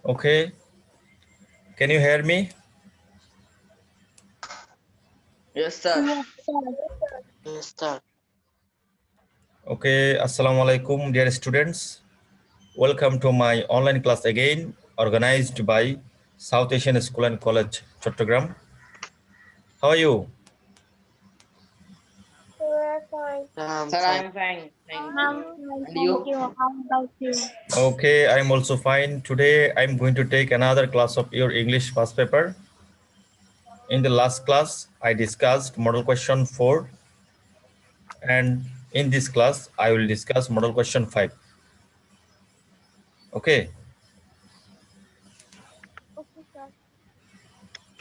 Okay. Can you hear me? Yes, sir. Yes, sir. Okay. Assalamu alaikum, dear students. Welcome to my online class again, organized by South Asian School and College, Chattogram. How are you? Sir, I'm Sir, fine. I'm fine. Thank I'm you. fine, And thank you? you. How about you? Okay, I'm also fine. Today, I'm going to take another class of your English past paper. In the last class, I discussed model question 4. And in this class, I will discuss model question 5. Okay. Okay, sir.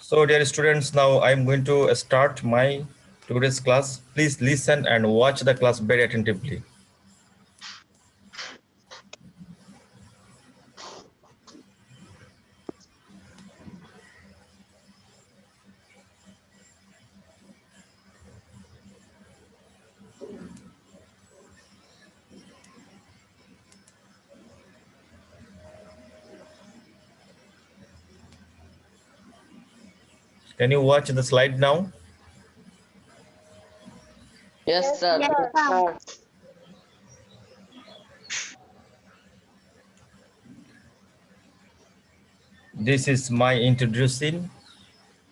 So dear students, now I'm going to start my today's class. Please listen and watch the class very attentively. Can you watch the slide now? Yes, sir. Yes, Yes, sir. sir. This is my introduction.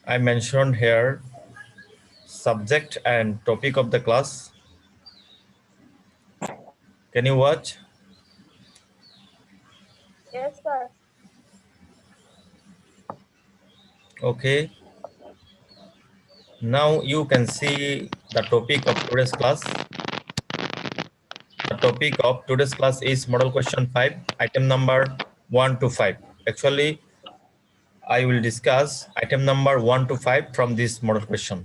I mentioned here subject and topic of the class. Can you watch? Yes, sir. Okay. Now you can see the topic of today's class. The topic of today's class is model question 5, item number 1 to 5. Actually, I will discuss item number 1 to 5 from this model question.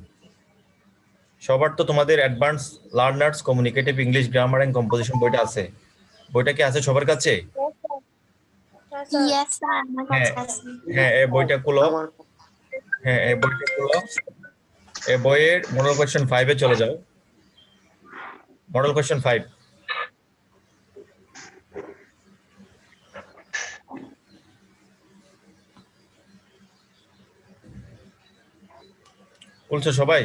সবার তো তোমাদের advance learners communicative English grammar and composition বইটা আছে। বইটা কি আছে সবার কাছে? Yes, sir. Yes, sir. আমার কাছে হ্যাঁ আছে। হ্যাঁ এই বইটা খুলো। আমার হ্যাঁ এই বইটা খুলো। এই বইয়ের মডেল কোশ্চেন 5 এ চলে যাও। Model question 5। খুলছো সবাই?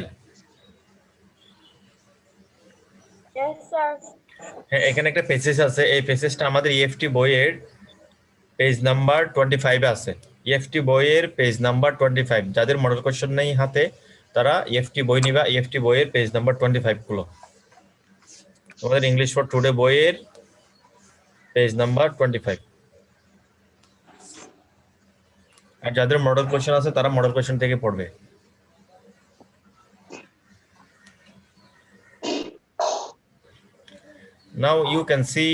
Yes, sir. হ্যাঁ এখানে একটা পেজেস আছে। এই পেজেসটা আমাদের ইএফটি বইয়ের পেজ নাম্বার 25 এ আছে। ইএফটি বইয়ের পেজ নাম্বার 25। যাদের মডেল কোশ্চেন নেই হাতে তারা ইএফটি বই নিবা। ইএফটি বইয়ের পেজ নাম্বার 25 খুলো। তোমাদের ইংলিশ ফর টুডে বইয়ের পেজ নাম্বার 25। আর যাদের মডেল কোশ্চেন আছে তারা মডেল কোশ্চেন থেকে পড়বে। Now you can see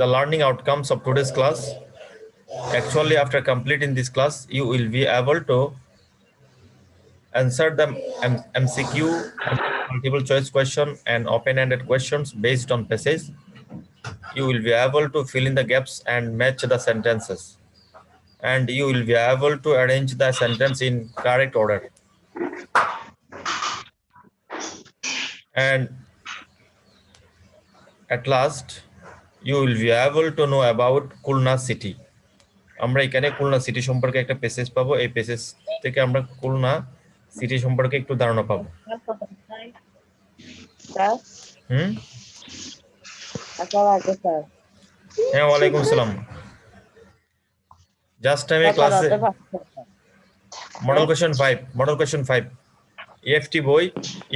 the learning outcomes of today's class. Actually, after completing this class, you will be able to answer the MCQ, multiple choice question and open-ended questions based on passage. You will be able to fill in the gaps and match the sentences. And you will be able to arrange the sentence in correct order. And at last, you will be able to know about Khulna city. আমরা এখানে Khulna city সম্পর্কে একটা passage পাবো। এই passage থেকে আমরা Khulna city সম্পর্কে একটু ধারণা পাবো। হুম, হ্যাঁ ওয়ালাইকুম আসসালাম। জাস্ট আমি ক্লাসে মডেল কোশ্চেন 5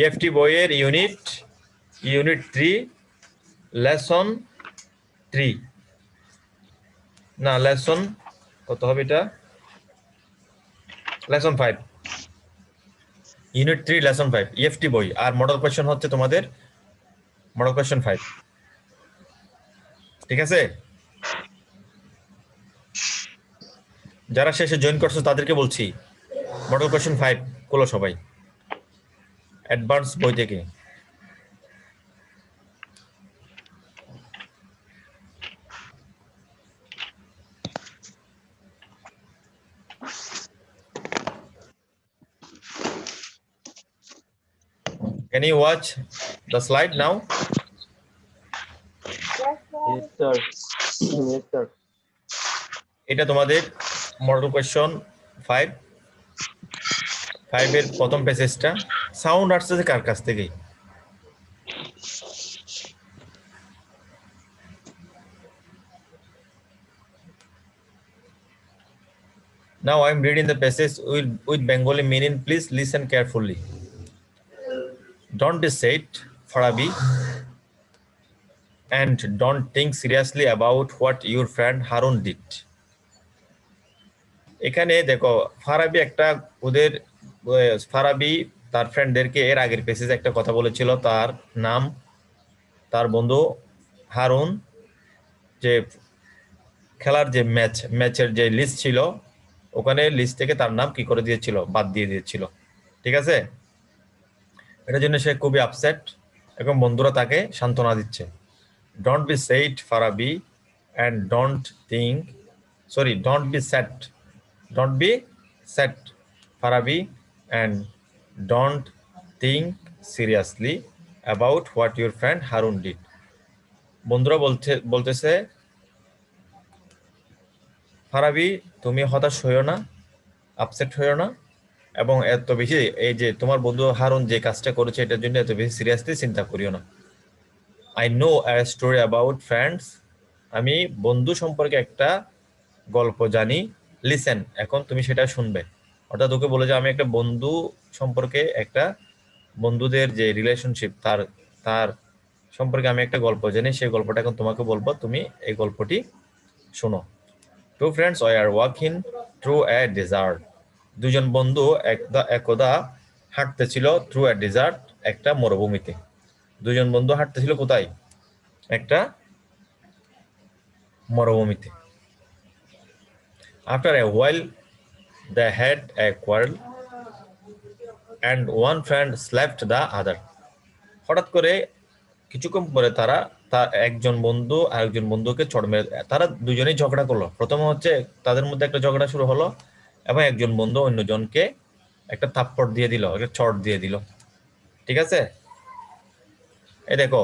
ইএফটি বইয়ের ইউনিট 3 লেসন 3 না লেসন কত হবে এটা লেসন 5 ইউনিট 3 লেসন 5 ইএফটি বই। আর মডেল কোশ্চেন হচ্ছে তোমাদের মডেল কোশ্চেন 5। ঠিক আছে? যারা শেষে জয়েন করছো তাদেরকে বলছি মডেল কোশ্চেন 5 খুলো সবাই অ্যাডভান্স বই থেকে। Can you watch the slide now? Yes, sir. Yes, sir. Yes, sir. এটা তোমাদের মডেল কোয়েশ্চন 5 5 এর প্রথম প্যাসেজটা সাউন্ড আসছে কার কাছ থেকে Now I am reading the passage with Bengali meaning. Please listen carefully. Don't be sad, Farabi, and don't think seriously about what your friend Harun did. এখানে দেখো ফারাবি একটা ওদের ফারাবি তার ফ্রেন্ডদেরকে এর আগের পেসেজে একটা কথা বলেছিল তার নাম তার বন্ধু হারুন যে খেলার যে ম্যাচের যে লিস্ট ছিল ওখানে লিস্ট থেকে তার নাম কি করে দিয়েছিল বাদ দিয়ে দিয়েছিল ঠিক আছে এটার জন্য সে খুবই আপসেট এবং বন্ধুরা তাকে সান্ত্বনা দিচ্ছে don't be sad Farabi and don't be sad Don't be sad, Farabi, and don't think seriously about what your friend Harun did. বন্ধুরা বলতেছে ফারাবি তুমি হতাশ হইও না আপসেট হইও না এবং এত বেশি এই যে তোমার বন্ধু হারুন যে কাজটা করেছে এটার জন্য এত বেশি সিরিয়াসলি চিন্তা করিও না I know a story about friends আমি বন্ধু সম্পর্কে একটা গল্প জানি লিসেন এখন তুমি সেটা শুনবে অর্থাৎ ওকে বলে যে আমি একটা বন্ধু সম্পর্কে একটা বন্ধুদের যে রিলেশনশিপ তার সম্পর্কে আমি একটা গল্প জানি সেই গল্পটা এখন তোমাকে বলবো তুমি এই গল্পটি শোনো two friends were walking through a desert দুজন বন্ধু একদা হাঁটতেছিল থ্রু এ ডেজার্ট একটা মরুভূমিতে দুজন বন্ধু হাঁটতেছিল কোথায় একটা মরুভূমিতে After a while, they had a quarrel, and one friend slapped the other. হঠাৎ করে কিছুক্ষণ পরে তার একজন বন্ধু আরেকজন বন্ধুকে চড় মেরে তারা দুজনেই ঝগড়া করলো প্রথমে হচ্ছে তাদের মধ্যে একটা ঝগড়া শুরু হলো এবং একজন বন্ধু অন্যজনকে একটা থাপ্পড় দিয়ে দিল একটা চড় দিয়ে দিল ঠিক আছে এই দেখো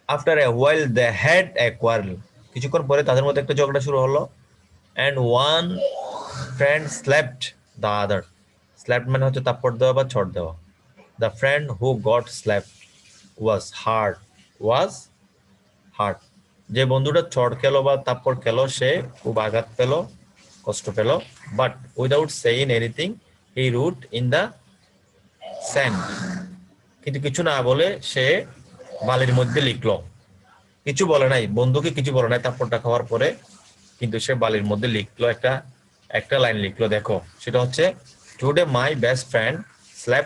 After a while, they had a quarrel. কিছুক্ষণ পরে তাদের মধ্যে একটা ঝগড়া শুরু হলো and one friend slapped the other slapped মানে হচ্ছে থাপ্পড় দেওয়া বা চড় দেওয়া the friend who got slapped was hurt যে বন্ধুটা চড় খেলো বা থাপ্পড় খেলো সে খুব আঘাত পেল কষ্ট পেল but without saying anything he wrote in the sand কিন্তু কিছু না বলে সে বালির মধ্যে লিখলো কিছু বলে নাই বন্ধুকে কিছু বলে নাই থাপ্পড়টা খাওয়ার পরে কিন্তু সে বালির মধ্যে লিখলো একটা লাইন লিখলো দেখো সেটা হচ্ছে today my best friend slap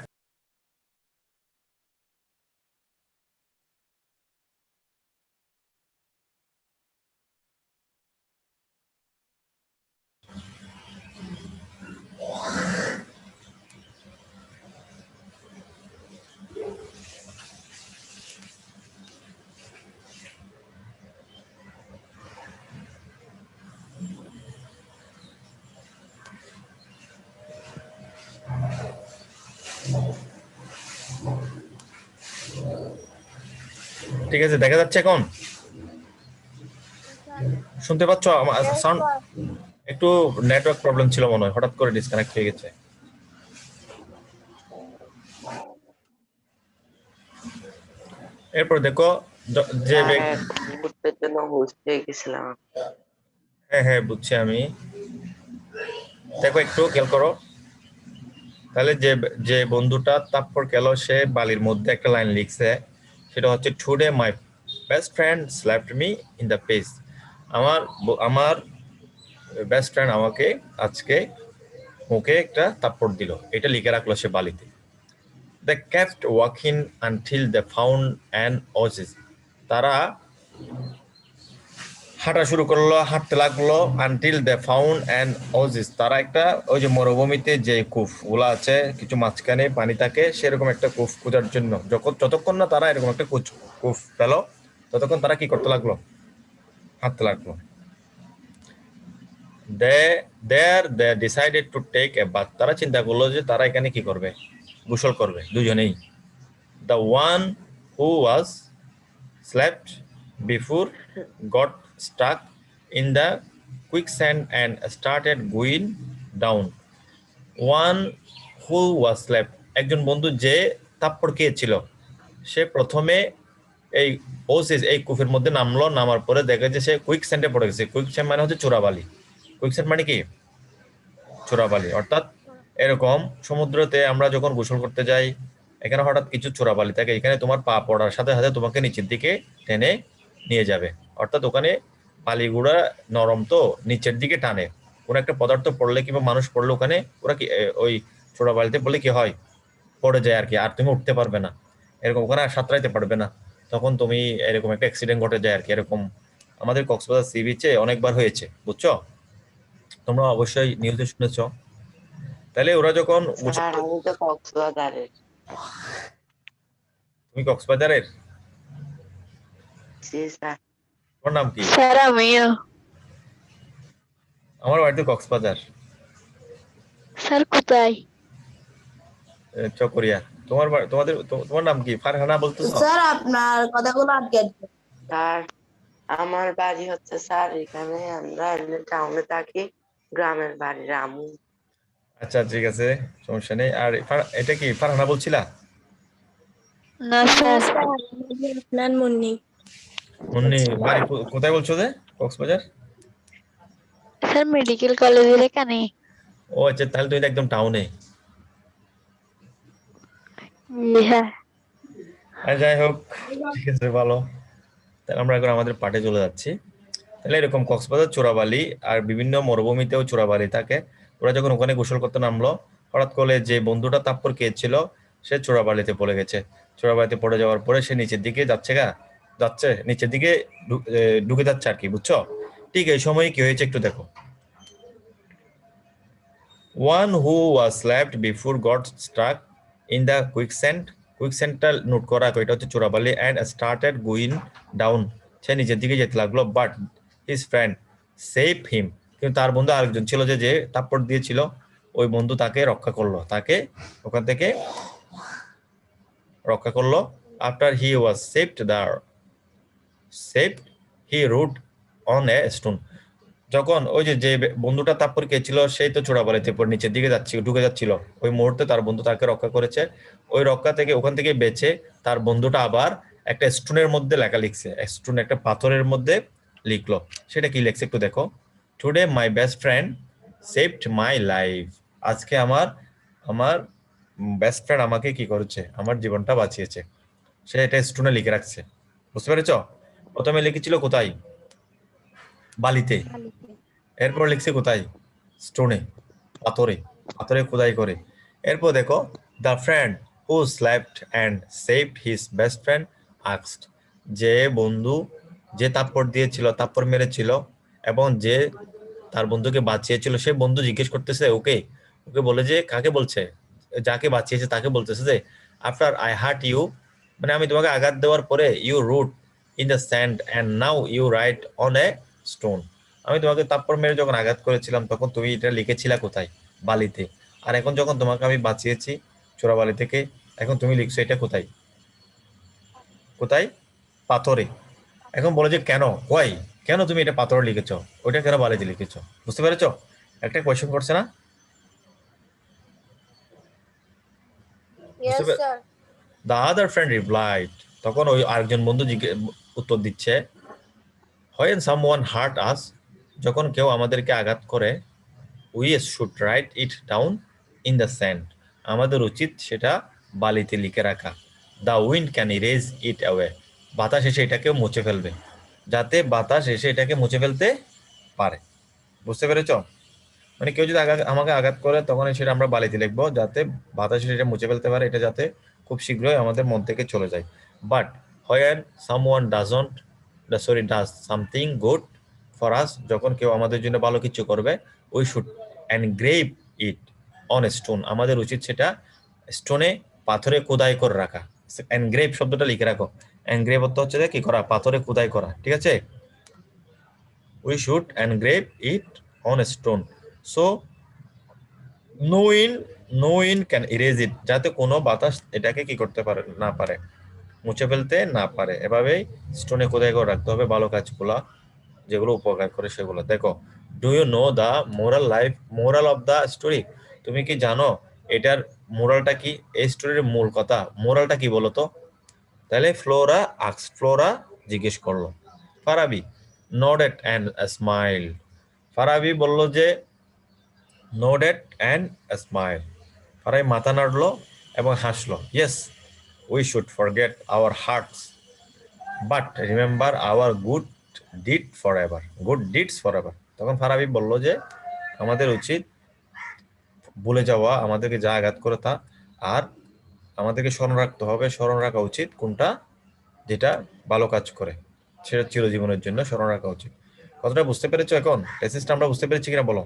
ঠিক আছে দেখা যাচ্ছে এখন শুনতে পাচ্ছ সাউন্ড একটু নেটওয়ার্ক প্রবলেম ছিল মনে হয় হঠাৎ করে ডিসকানেক্ট হয়ে গেছে এরপর দেখো যে মুহূর্তের জন্য বুঝতে গেছিলাম হ্যাঁ বুঝছি আমি দেখো একটু খেয়াল করো তাহলে যে বন্ধুটা থাপ্পড় খেলো সে বালির মধ্যে একটা লাইন লিখছে সেটা হচ্ছে today my best friend slapped me in the face আমার বেস্ট ফ্রেন্ড আমাকে আজকে মুখে একটা থাপ্পড় দিল এটা লিখে রাখলো সে বালিতে They kept walking until they found an oasis. তারা হাঁটা শুরু করলো হাঁটতে লাগলো until they found an oasis. তারা একটা ওই যে মরুভূমিতে যে কূপ গুলা আছে কিছু মাঝখানে পানি থাকে সেরকম একটা কূপ খোঁজার জন্য যতক্ষণ না তারা এরকম একটা কূপ পেল ততক্ষণ তারা কি করতে লাগলো হাঁটতে লাগলো they decided to take a bath. তারা চিন্তা করলো যে তারা এখানে কি করবে গোসল করবে দুজনেই the one who was slapped before got stuck in the quicksand and started going down. One who was left, একজন বন্ধু যে তাপ্পড় খেয়েছিল, সে প্রথমে এই ওসিস এই কুফের মধ্যে নামলো, নামার পরে দেখে যে সে কুইকস্যান্ডে পড়ে গেছে। কুইকস্যান্ড মানে হচ্ছে চোরাবালি। কুইকস্যান্ড মানে কি? চোরাবালি। অর্থাৎ এরকম সমুদ্রতে আমরা যখন গোসল করতে যাই, এখানে হঠাৎ কিছু চোরাবালি থাকে, এখানে তোমার পা পড়ার সাথে সাথে তোমাকে নিচের দিকে টেনে নিয়ে যাবে। অর্থাৎ ওখানে বালিগুড়া নরম, তো নিচের দিকে টানে। কোন একটা পদার্থ পড়লে কিংবা মানুষ পড়লে ওখানে ওরা কি ওই চোরাবালিতে পড়লে কি হয়, পড়ে যায় আর কি, আর তুমি উঠতে পারবে না, এরকম ওখানে আর সাঁতরাইতে পারবে না, তখন তুমি এরকম একটা অ্যাক্সিডেন্ট ঘটে যায় আর কি। এরকম আমাদের কক্সবাজার সি বিচে অনেকবার হয়েছে, বুঝছো? তোমরা অবশ্যই নিউজে শুনেছো। তাহলে ওরা যখন স্যার আমি তো কক্সবাজারের। তুমি কক্সবাজারের? জি স্যার। তোমার নাম কি? স্যার আমিও। আমার বাড়ি তো কক্সবাজার, স্যার কোথায়? চকরিয়া। তোমার নাম কি? ফারহানা বলতেছো? স্যার আপনার কথাগুলো আটকে আছে। স্যার আমার বাড়ি হচ্ছে স্যার এখানে, আমরা টাউনে থাকি, গ্রামের বাড়ি রামু। আচ্ছা ঠিক আছে, সমস্যা নেই। আর এটা কি ফারহানা বলছিলা? না স্যার। আপনার মুন্নি। মুন্নি বাড়ি কোথায় বলছো যে? কক্সবাজার? স্যার মেডিকেল কলেজের এখানে। ও আচ্ছা, তাহলে তুমি তো একদম টাউনে। হ্যাঁ। আর যাই হোক, ঠিক আছে, ভালো। তাহলে আমরা এখন আমাদের পাঠে চলে যাচ্ছি। তাহলে এরকম কক্সবাজার চোরাবালি আর বিভিন্ন মরুভূমিতেও চোরাবালি থাকে। ওরা যখন ওখানে গোসল করতে নামলো, হঠাৎ করে যে বন্ধুটা তাপ্পর খেয়েছিল সে চোরাবালিতে পড়ে গেছে। চোরাবালিতে পড়ে যাওয়ার পরে সে নিচের দিকে যাচ্ছে নিচের দিকে ঢুকে যাচ্ছে আর কি, বুঝছো? ঠিক এই সময় কি হয়েছে একটু দেখো। One who was left before got stuck in the quicksand. কুইকস্যান্ডটা নোট করা, এটা হচ্ছে চোরাবালি। and started going down, সে নিচের দিকে যেতে লাগলো। but his friend saved him, কিন্তু তার বন্ধু আরেকজন ছিল যে যে তাপ্পড় দিয়েছিল, ওই বন্ধু তাকে রক্ষা করলো, তাকে ওখান থেকে রক্ষা করলো। after he was saved he wrote on a stone. যখন ওই যে যে বন্ধুটা তাপ্পর খেয়েছিল সেই তো চোরাবালিতে পড়ে নিচের দিকে ঢুকে যাচ্ছিল, ওই মুহূর্তে তার বন্ধু তাকে রক্ষা করেছে। ওই রক্ষা থেকে ওখান থেকে বেঁচে তার বন্ধুটা আবার একটা স্টোনের মধ্যে লেখা লিখছে, স্টোন একটা পাথরের মধ্যে লিখলো। সেটা কি লিখছে একটু দেখো। Today my best friend saved my life. আজকে আমার আমার বেস্ট ফ্রেন্ড আমাকে কি করেছে, আমার জীবনটা বাঁচিয়েছে। সে এটা স্টোনে লিখে রাখছে, বুঝতে পেরেছ? প্রথমে লিখেছিল কোথায়? বালিতে। এরপর লিখছে কোথায়? স্টোনে, পাথরে, পাথরে খোদাই করে। এরপর দেখো, the friend who slapped and saved his best friend asked, যে বন্ধু যে তাপ্পড় দিয়েছিল, তাপ্পড় মেরেছিল এবং যে তার বন্ধুকে বাঁচিয়েছিল, সে বন্ধু জিজ্ঞেস করতেছে ওকে বলে যে, কাকে বলছে? যাকে বাঁচিয়েছে তাকে বলতেছে যে, আফটার আই হার্ট ইউ, মানে আমি তোমাকে আঘাত দেওয়ার পরে, you wrote in the sand and now you write on a stone, আমি তোমাকে তাপ্পড় মেরে যখন আঘাত করেছিলাম তখন তুমি এটা লিখেছিলা কোথায়? বালিতে। আর এখন যখন তোমাকে আমি বাঁচিয়েছি চোরাবালি থেকে, এখন তুমি লিখছো এটা কোথায়? কোথায়? পাথরে। এখন বলে যে কেন, কেন তুমি এটা পাথরে লিখেছো, ওইটা কেন বালিতে লিখেছো? বুঝতে পেরেছো? একটা কোয়েশ্চেন করছে না? Yes, sir. The other friend replied, তখন ওই আরেকজন বন্ধু উত্তর দিচ্ছে, when someone hurt us, যখন কেউ আমাদেরকে আঘাত করে, we should write it down in the sand, আমাদের উচিত সেটা বালিতে লিখে রাখা। The wind can erase it away, বাতাস এসে এটাকে মুছে ফেলবে, যাতে বাতাস এসে এটাকে মুছে ফেলতে পারে। বুঝতে পেরেছো? মানে কেউ যদি আমাকে আঘাত করে তখন সেটা আমরা বালিতে লিখবো, যাতে বাতাস এসে এটা মুছে ফেলতে পারে, এটা যাতে খুব শীঘ্রই আমাদের মন থেকে চলে যায়। But when someone does something good for us, যখন কেউ আমাদের জন্য ভালো কিছু করবে, we should engrave it on a stone, আমাদের উচিত সেটা স্টোনে, পাথরে খোদাই করে রাখা। এনগ্রেভ শব্দটা লিখে রাখো। এনগ্রেভ অর্থ হচ্ছে কি করা, পাথরে খোদাই করা, ঠিক আছে? we should engrave it on a stone so no wind can erase it, যাতে কোনো বাতাস এটাকে কি করতে পারে না পারে, মুছে ফেলতে না পারে। এভাবেই স্টোনে খোদাই করে রাখতে হবে ভালো কাজগুলা, যেগুলো উপকার করে সেগুলো। দেখো, do you know the moral of the story? তুমি কি জানো এটার মোরালটা কি? এই স্টোরির মূল কথা মোরালটা কি বলো তো? তাহলে ফ্লোরা জিজ্ঞেস করলো। Farabi nodded and smile. Farabi বলল যে নোডেড অ্যান্ড স্মাইল। ফারাবি মাথা নাড়লো এবং হাসলো। Yes, we should forget our hertz but remember our good deeds for ever. তখন ফারাবি বলল যে আমাদের উচিত ভুলে যাওয়া আমাদেরকে যা আঘাত করে তা, আর আমাদেরকে স্মরণ রাখা উচিত কোনটা, যেটা ভালো কাজ করে সেটা চিরজীবনের জন্য স্মরণ রাখা উচিত। কথাটা বুঝতে পেরেছো? এখন প্যাসেজটা আমরা বুঝতে পেরেছি কিনা বলো?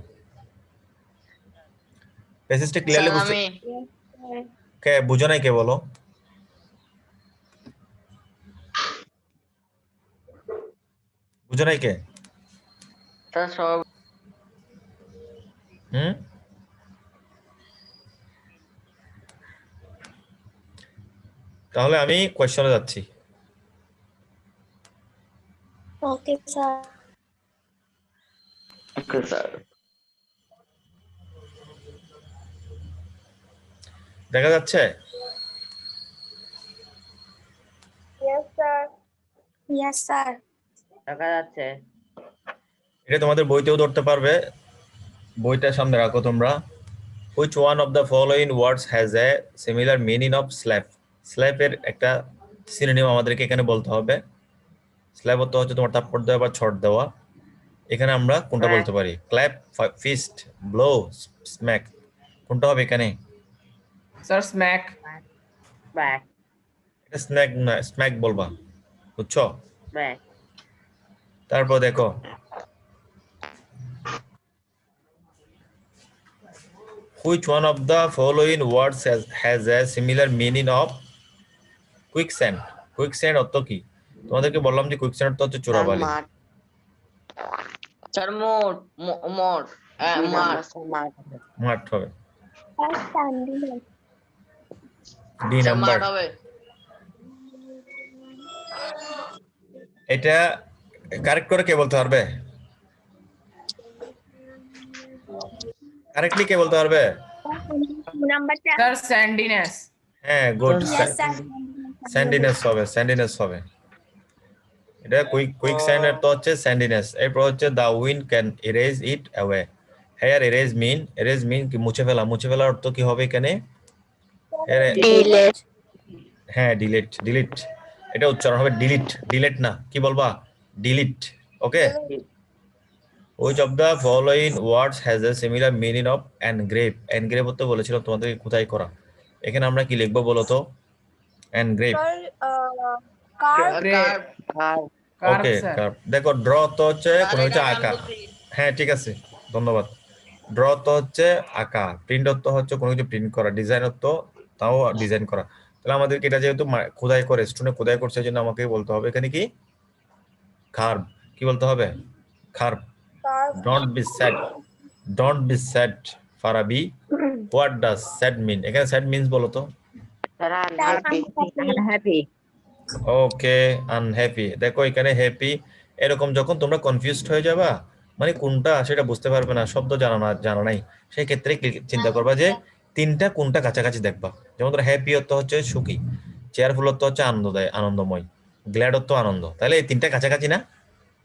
প্যাসেজটা ক্লিয়ারলি বুঝতে কে বুঝো নাই? কে বলো? বুঝো নাই কে? স্যার সব তাহলে আমি কোয়েশ্চনে যাচ্ছি। Okay sir. Okay sir. দেখা যাচ্ছে? Yes, sir. Yes sir. দেখা যাচ্ছে। এটা তোমাদের বইতেও ধরতে পারবে, বইটা সামনে রাখো তোমরা। Which one of the following words has a similar meaning of slap? Slap এর একটা সিনোনিম আমাদেরকে এখানে বলতে হবে। স্ল্যাপ অর্থ হচ্ছে তোমার থাপ্পড় দেওয়া বা ছড় দেওয়া। এখানে আমরা কোনটা বলতে পারি? Clap, fist, blow, smack. কোনটা হবে এখানে? Sir smack. ব্যাক এটা স্ন্যাক না, স্ম্যাক বলবা, বুঝছো? ব্যাক। তারপর দেখো which one of the following words has a similar meaning of quicksand? quicksand অর্থ কি? তোমাদেরকে বললাম যে quicksand অর্থ হচ্ছে চোরাবালি। স্যার মোট মোট মাঠ হবে। স্যান্ডিনেস। D number. এটা কারেক্ট করে কে বলতে পারবে? কারেক্টলি কে বলতে পারবে? নাম্বারটা। Sir sandiness. হ্যাঁ, গুড। Yes sir. স্যান্ডিনেস হবে। এটা কুইক স্যান্ড এর তো হচ্ছে স্যান্ডিনেস। এরপর হচ্ছে the wind can erase it away. Here erase mean কি? মুছে ফেলা। মুছে ফেলার অর্থ কি হবে এখানে? Delete. হ্যাঁ, ডিলিট। এটা উচ্চারণ হবে ডিলিট না, কি বলবা? Delete. Okay. Which of the following words has a similar meaning of engrave? engrave তো বলেছিলাম তোমাদেরকে খোদাই করা। এখানে আমরা কি লিখবো বলো তো? engrave। ওকে, দেখো ড্র তো হচ্ছে কোনো কিছু আঁকা। হ্যাঁ, ঠিক আছে, ধন্যবাদ। ড্র তো হচ্ছে আঁকা, প্রিন্ট তো হচ্ছে কোনো কিছু প্রিন্ট করা, ডিজাইন তো তাও ডিজাইন করা। তাহলে আমাদেরকে এটা যেহেতু খোদাই করে, স্টোনে খোদাই করছে, এই জন্য আমাকে বলতে হবে এখানে কি? খার্ব। কি বলতে হবে? খার্ব। Don't be sad, Farabi. What does sad mean? এখানে sad means বলো তো? হ্যাপি। ওকে, আনহ্যাপি। দেখো এখানে হ্যাপি, এরকম যখন তোমরা কনফিউজড হয়ে যাবা, মানে কোনটা সেটা বুঝতে পারবে না, শব্দ জানা নাই, সেই ক্ষেত্রে চিন্তা করবা যে তিনটা কোনটা কাছাকাছি দেখবা। যেমন ধরো হ্যাপি অর্থ হচ্ছে সুখী, চেয়ারফুল অর্থ হচ্ছে আনন্দময়, গ্ল্যাড অর্থ আনন্দ। তাহলে এই তিনটা কাছাকাছি না?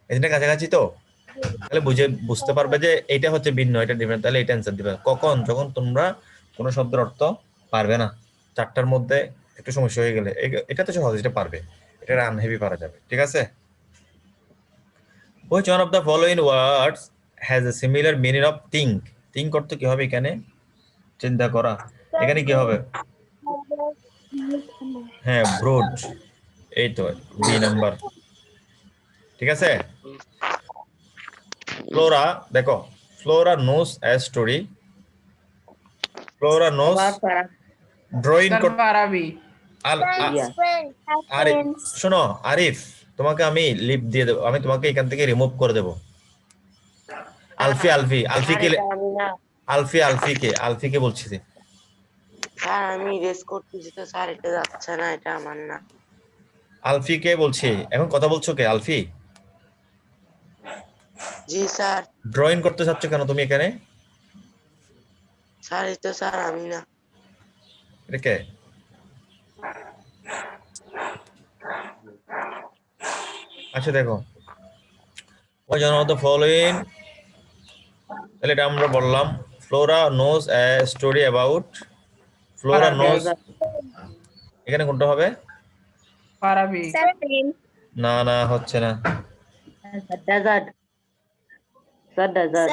এই তিনটা কাছাকাছি তো? তাহলে বুঝতে পারবে যে এটা হচ্ছে ভিন্ন, এটা ডিফারেন্ট। তাহলে এটা অ্যান্সার দিবে। কখন? যখন তোমরা কোনো শব্দের অর্থ পারবে না, চারটার মধ্যে একটু সমস্যা হয়ে গেলে, এটা তো সহজ, এটা পারবে, এটা আনহেভি পারা যাবে। ঠিক আছে? Which one of the following words has a similar meaning of think? think অর্থ কি হবে এখানে? চিন্তা করা। এখানে কি হবে? হ্যাঁ, ব্রুড। এই তো বি নাম্বার। ঠিক আছে? ফ্লোরা, দেখো Flora knows a story. Flora knows drawing Farabi. Arif, শোনো আরিফ, তোমাকে আমি লিপ দিয়ে দেবো, আমি তোমাকে এখান থেকে রিমুভ করে দেবো। আলফিকে বলছি। স্যার আমি রেস করতেছি তো স্যার, এটা যাচ্ছে না, এটা আমার না। আলফিকে বলছি। এখন কথা বলছো কে? আলফি? জি স্যার। ড্রয়িং করতে চাচ্ছ কেন তুমি এখানে? স্যার এই তো স্যার আমি না। এটা কে? আচ্ছা দেখো, which one of the following, তাহলে এটা আমরা বললাম Flora knows a story about, Flora Farabi. Knows, এখানে কোনটা হবে? Farabi. না না হচ্ছে না, ডেজার্ট স্যার, ডেজার্ট।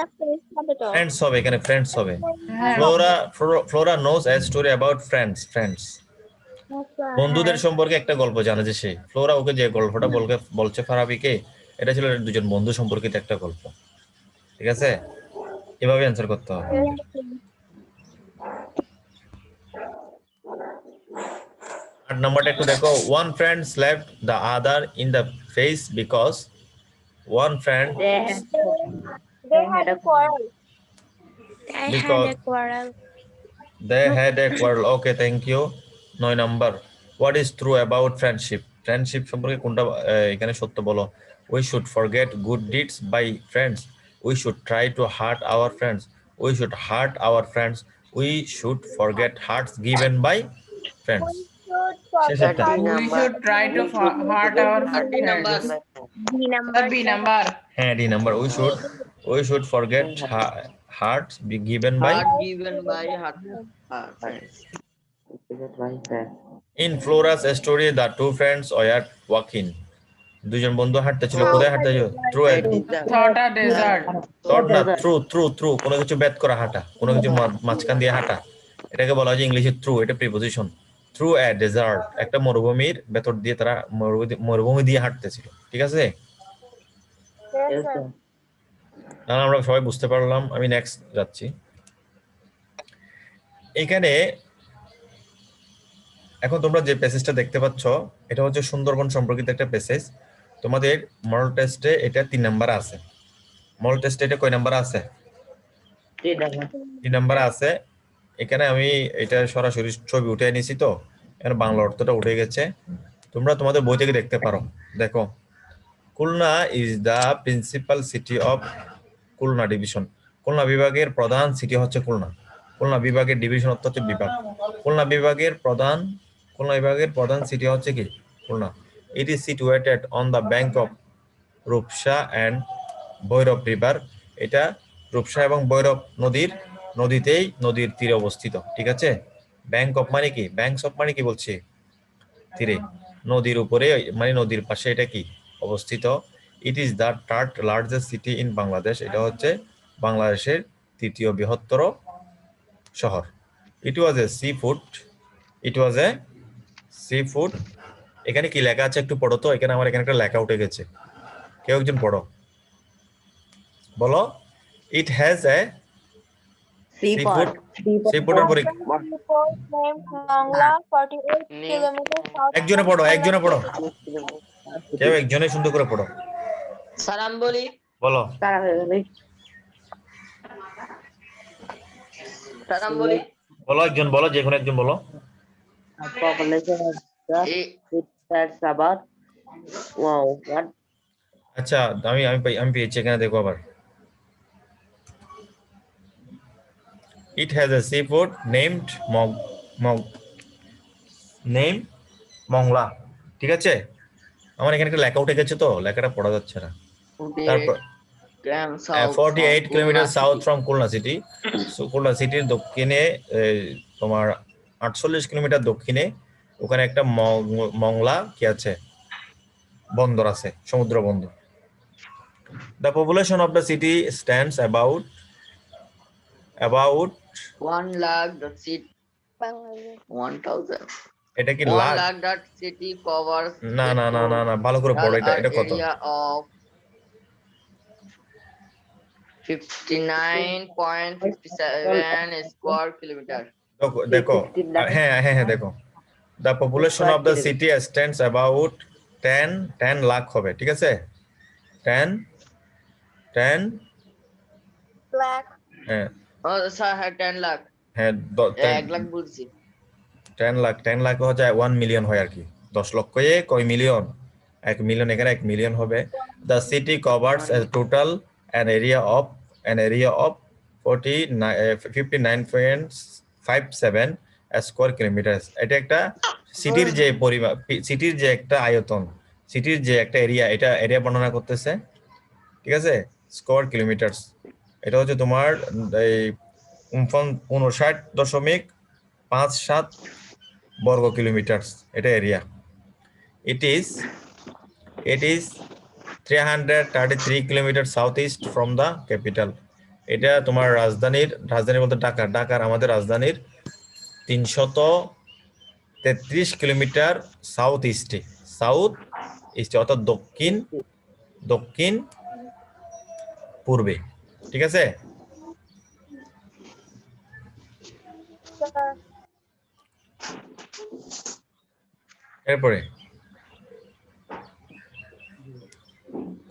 ফ্রেন্ডস হবে, এখানে ফ্রেন্ডস হবে। হ্যাঁ। Flora knows a story about friends, friends বন্ধুদের সম্পর্কে একটা গল্প জানে যে সে। ফ্লোরা ওকে যে গল্পটা বলছে ফারাবিকে, এটা ছিল দুজন বন্ধু সম্পর্কিত একটা গল্প, ঠিক আছে? এভাবে অ্যান্সার করতে হবে। আট নাম্বারটা একটু দেখো, one friend slapped the other in the face because one friend They had a quarrel. I Because- had a quarrel. they had a quarrel. Okay, thank you. 9 number, what is true about friendship? Friendship সম্পর্কে কোনটা এখানে সত্য বলো? we should forget good deeds by friends, we should try to hurt our friends, we should hurt our friends, we should forget hearts given by friends. শেষ একটা। We should try to hurt our friends. B number. B number. হ্যাঁ, D number, we should forget hearts be given by given by friends. in Flora's story the two friends were walking, দুজন বন্ধু হাঁটতেছিল, কোথায় হাঁটতেছিল? Through Thought a desert. Thought না, through কোনো কিছু বেদ করা হাঁটা, কোনো কিছু মাঝখান দিয়ে হাঁটা, এটাকে বলা হয় যে ইংলিশে থ্রু, এটা প্রিপোজিশন। থ্রু এ ডেজার্ট, একটা মরুভূমির ভেতর দিয়ে তারা মরুভূমি দিয়ে হাঁটতেছিল, ঠিক আছে? Yes, sir. না আমরা সবাই বুঝতে পারলাম। আমি নেক্সট যাচ্ছি। এখানে এখন তোমরা যে প্যাসেজটা দেখতে পাচ্ছ, এটা হচ্ছে সুন্দরবন সম্পর্কিত একটা প্যাসেজ। তোমাদের মডেল টেস্টে এটা 3 নাম্বার আছে। মডেল টেস্টে এটা কয় নাম্বার আছে? 3 নাম্বার আছে। এখানে আমি এটা সরাসরি ছবি উঠে নিয়েছি, তো এখানে বাংলা অর্থটা উঠে গেছে, তোমরা তোমাদের বই থেকে দেখতে পারো। দেখো, Khulna is the principal city of Khulna division. Khulna বিভাগের প্রধান সিটি হচ্ছে খুলনা। খুলনা বিভাগের ডিভিশন অর্থ হচ্ছে বিভাগ। খুলনা বিভাগের প্রধান সিটি হচ্ছে কি? Khulna. It is situated on the bank of Rupsha and Bhairab river. এটা রূপসা এবং ভৈরব নদীর তীরে অবস্থিত, ঠিক আছে? ব্যাংক অফ মানে কি? ব্যাংকস অফ মানে কি বলছি? তীরে, নদীর উপরে, মানে নদীর পাশে এটা কি অবস্থিত। ইট is the third largest city in Bangladesh. এটা হচ্ছে বাংলাদেশের 3য় বৃহত্তর শহর। ইট ওয়াজ এ সি ফুড। এখানে কি লেখা আছে একটু পড়ো তো। এখানে আমার এখানে একটা লেখা উঠে গেছে, কেউ একজন পড়ো, বলো। It has a seafood. Seafood এর পরে Seaport named Mongla, 48 kilometers south. একজনে পড়ো, কেউ একজনে সুন্দর করে পড়ো, স্যার আমি বলি, বলো। বলো, একজন বলো, যে কোনো একজন বলো। population of the that's about wow what আচ্ছা, আমি পেয়েছি, এখানে দেখো আবার। It has a seafood named Mongla, ঠিক আছে? আমার এখানে একটা লেখা উঠে গেছে, তো লেখাটা পড়া যাচ্ছে না। তারপর 48 kilometre south from Khulna city. Khulna সিটির দক্ষিণে তোমার 48 কিলোমিটার দক্ষিণে ওখানে একটা মংলা কি আছে, বন্দর আছে, সমুদ্র বন্দর। The population of the city stands about 1 lakh the city 1000 এটা কি 1 lakh? lakh that city covers না, ভালো করে পড়ো। এটা কত? area of 59.57 square kilometer. দেখো, হ্যাঁ দেখো, the population of the city stands about 10 lakh হবে, ঠিক আছে? 10 Black. হ্যাঁ Oh sir, 10 lakh. হ্যাঁ 1 lakh বলছি। 10 লাখ হচ্ছে 1 মিলিয়ন হয় আর কি। 10 লক্ষ কয় মিলিয়ন? 1 মিলিয়ন, এখানে 1 মিলিয়ন হবে। The city covers a total an area of 59.57 square kilometre. এটা একটা সিটির যে পরিমাপ, সিটির যে একটা আয়তন, সিটির যে একটা এরিয়া, এটা এরিয়া বর্ণনা করতেছে, ঠিক আছে, স্কয়ার কিলোমিটার। এটা হচ্ছে তোমার এই 59.57 বর্গ কিলোমিটার, এটা area. It is 333 kilometre south east from the capital. এটা তোমার রাজধানী বলতে ঢাকার আমাদের রাজধানীর 333 কিলোমিটার সাউথ ইস্টে অর্থাৎ দক্ষিণ পূর্বে, ঠিক আছে। Sir. এরপরে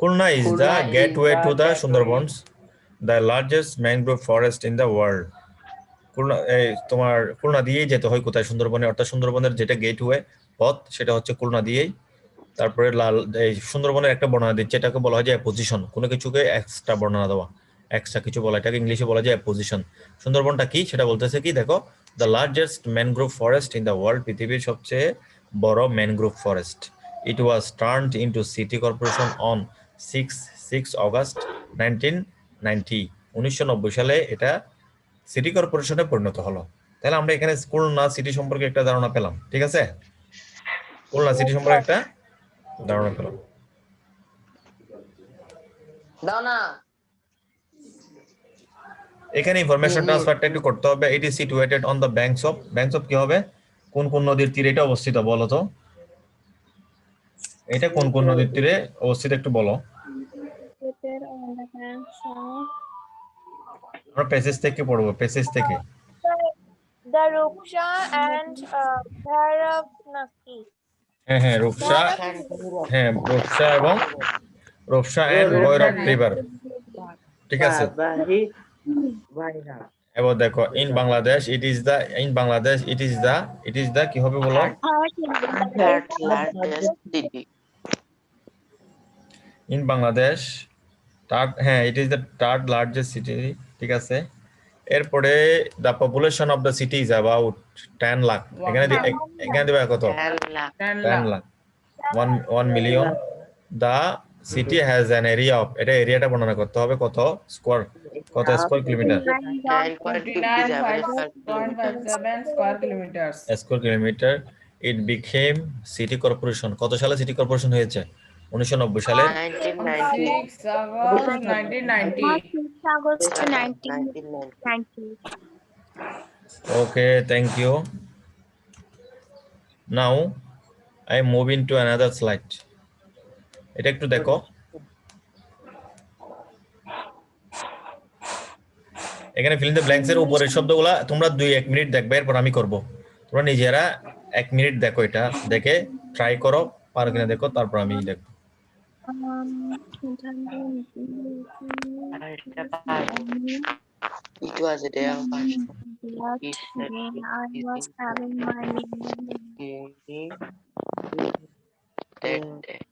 Khulna is the gateway to the Sundarbans, the largest mangrove forest in the world. তোমার খুলনা দিয়েই যেতে হয় কোথায়? সুন্দরবনে, অর্থাৎ সুন্দরবনের যেটা গেটওয়ে পথ সেটা হচ্ছে খুলনা দিয়েই। তারপরে এই সুন্দরবনের একটা বর্ণনা দিচ্ছে, এটাকে বলা হয় যে পজিশন, কোনো কিছুকে এক্সট্রা বর্ণনা দেওয়া, এক্সট্রা কিছু বলা, এটাকে ইংলিশে বলা যায় পজিশন। সুন্দরবনটা কি সেটা বলতেছে কি দেখো, the largest mangrove forest in the world, পৃথিবীর সবচেয়ে বড় mangrove forest. It was turned into city corporation on 6 August 1990। 1990 সালে এটা সিটি কর্পোরেশনে পরিণত হলো। তাহলে আমরা এখানে খুলনা সিটি সম্পর্কে একটা ধারণা পেলাম, ঠিক আছে, খুলনা সিটি সম্পর্কে একটা ধারণা পেলাম। এখানে ইনফরমেশন ট্রান্সফারটা একটু করতে হবে। ইট is situated on the banks of কি হবে, কোন কোন নদীর তীরে এটা অবস্থিত বলো তো, এটা কোন কোন নদীর তীরে অবস্থিত একটু বলো। আমরা প্যাসেজ থেকে পড়বো, প্যাসেজ থেকে। The Ruksha and Bhairavnaki. হ্যাঁ রূপসা, এবং রূপসা এন্ড ভৈরব রিভার, ঠিক আছে। এবার দেখো in Bangladesh it is the কি হবে বলো, Third largest city. In Bangladesh it is the third largest city, ঠিক আছে। এরপরে the population of the city is about 10 lakh. এখানে দিবা কত? 10 lakh, 1 million. The city has an area of, এটা এরিয়াটা বর্ণনা করতে হবে কত square kilometre, 9.57 square kilometers. Square kilometre. It became city corporation, কত সালে সিটি কর্পোরেশন হয়েছে? 1990 সালে। 1990. 6 August 1990. August 1990. Okay, thank you. Now I move into another slide. এটা একটু দেখো, এখানে ফিল ইন দ্য ব্ল্যাঙ্কস এর উপরের শব্দগুলা তোমরা 2-1 মিনিট দেখবে, এরপর আমি করব। তোমরা নিজেরা 1 মিনিট দেখো, এটা দেখে ট্রাই করো, পারো কিনা দেখো, তারপর আমি দেখব। It was a day of When I was having my morning. That day.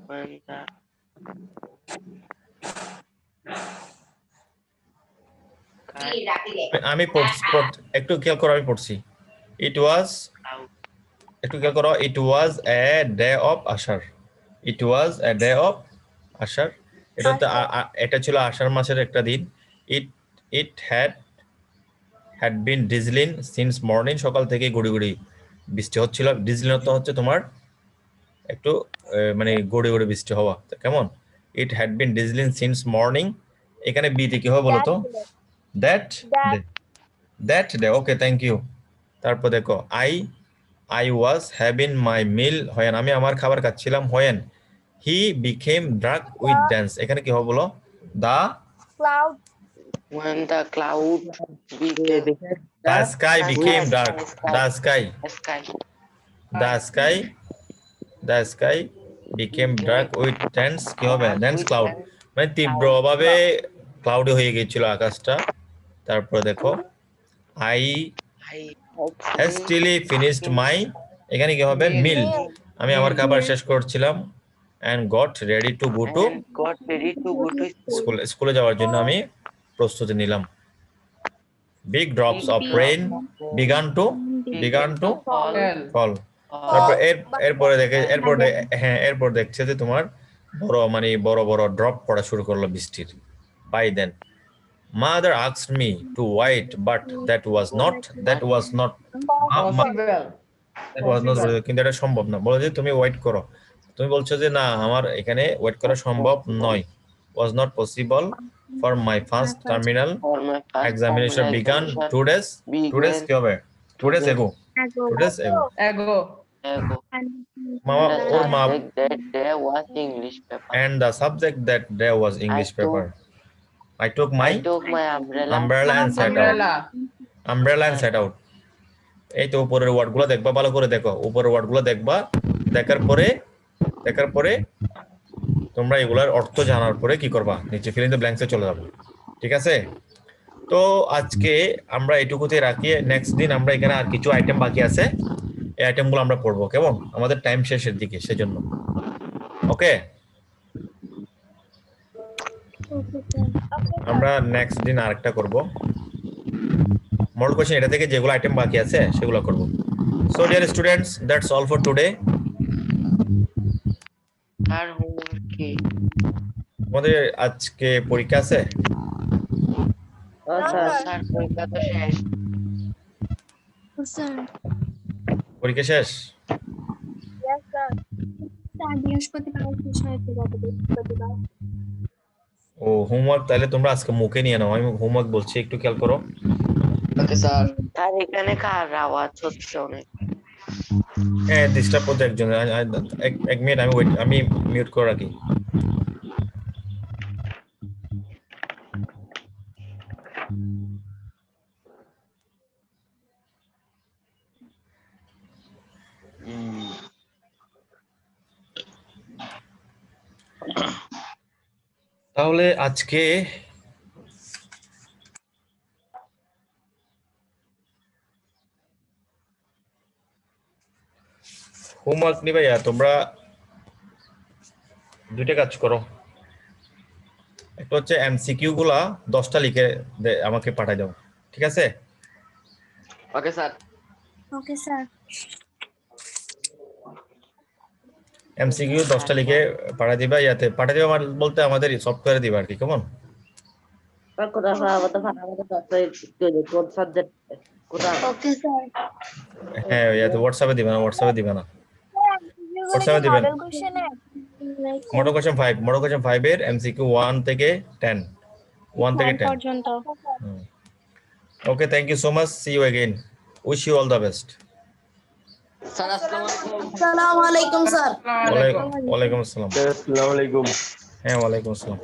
When the আমি একটু খেয়াল করো, আমি পড়ছি। ইট ওয়াজ, একটু খেয়াল করো, ইট ওয়াজ a day of Ashadh, it was a day of আষাঢ়। এটা ছিল আষাঢ় মাসের একটা দিন। ইট had been drizzling since morning, সকাল থেকে গুড়ি গুড়ি বৃষ্টি হচ্ছিল। ডিজলিং তো হচ্ছে তোমার একটু মানে গুড়ি গুড়ি বৃষ্টি হওয়া, কেমন? It had been drizzling since morning, এখানে বিতে কি হবে বলো তো? That day. Okay, thank you. তারপর দেখো I was having my meal when, আমি আমার খাবার খাচ্ছিলাম। When he became drunk with dance, এখানে কি হবে বলো? Cloud. when the cloud became The sky became dark. The sky became dark with dense কি হবে? dense cloud, মানে তীব্রভাবে ক্লাউডি হয়ে গিয়েছিল আকাশটা। তারপর দেখো I hastily finished my, এখানে কি হবে? মিল। আমি আমার খাবার শেষ করছিলাম and got ready to go to and got ready to go to school. স্কুলে যাওয়ার জন্য আমি প্রস্তুতি নিলাম big drops of rain began to fall. fall তারপর এরপর দেখছে যে তোমার বড় বড় ড্রপ পড়া শুরু করলো বৃষ্টির by then mother asked me to wait but that was not Possible. কিন্তু এটা সম্ভব না বলে যে তুমি ওয়েট করো তুমি বলছো যে না আমার এখানে ওয়েট করা সম্ভব নয় was not possible for my first terminal For my first examination began 2 days কি হবে 2 days ago 2 days ago Ago. ago. মামা ওর মা That day was English paper. and the subject that day was English I took- paper I took my I took my umbrella. umbrella and sat out এই তো উপরের ওয়ার্ডগুলো দেখবা ভালো করে দেখো উপরের ওয়ার্ডগুলো দেখবা দেখার পরে তোমরা এগুলার অর্থ জানার পরে কি করবা নিচে ফিল ইন দ্য ব্ল্যাঙ্কসে চলে যাবে ঠিক আছে তো আজকে আমরা এটুকুতে রাখি নেক্সট দিন আমরা এখানে আর কিছু আইটেম বাকি আছে এই আইটেমগুলো আমরা পড়বো কেমন আমাদের টাইম শেষের দিকে সেজন্য ওকে আমরা নেক্সট দিন আরেকটা করব মডেল কোশ্চেন এটা থেকে যেগুলো আইটেম বাকি আছে সেগুলো করব so dear students that's all for today আর homework কি? আমাদের আজকে পরীক্ষা আছে স্যার পরীক্ষা তো শেষ। স্যার পরীক্ষা শেষ Yes, sir. স্যার বৃহস্পতিবার শেষ হয়েছে গত বৃহস্পতিবার ও হোমওয়ার্ক তাহলে তোমরা আজকে মুখে নিয়ে নাও আমি হোমওয়ার্ক বলছি একটু খেয়াল করো আর এখানে কার আওয়াজ হচ্ছে অনেক? হ্যাঁ ডিস্টার্ব করতে একজন এক মিনিট আমি মিউট করে রাখি তাহলে আজকে হোমওয়ার্ক নিবে তোমরা দুইটা কাজ করো একটা হচ্ছে এমসিকিউ গুলা 10টা লিখে আমাকে পাঠাই দাও ঠিক আছে okay sir. Okay sir MCQ 10টা লিখে পাঠাই দিবা পাঠাই দিবা বলতে আমাদের সফটওয়্যারে দিবা আর কি কেমন ওকে স্যার হ্যাঁ হোয়াটসঅ্যাপে দিবা না WhatsApp-এ দিবেন। মডেল কোশ্চেনে মডেল কোশ্চেন 5 এর এমসিকিউ 1 থেকে 10 1 থেকে 10 পর্যন্ত okay thank you so much see you again wish you all the best আসসালামু আলাইকুম স্যার ওয়ালাইকুম আসসালাম হ্যাঁ ওয়ালাইকুম আসসালাম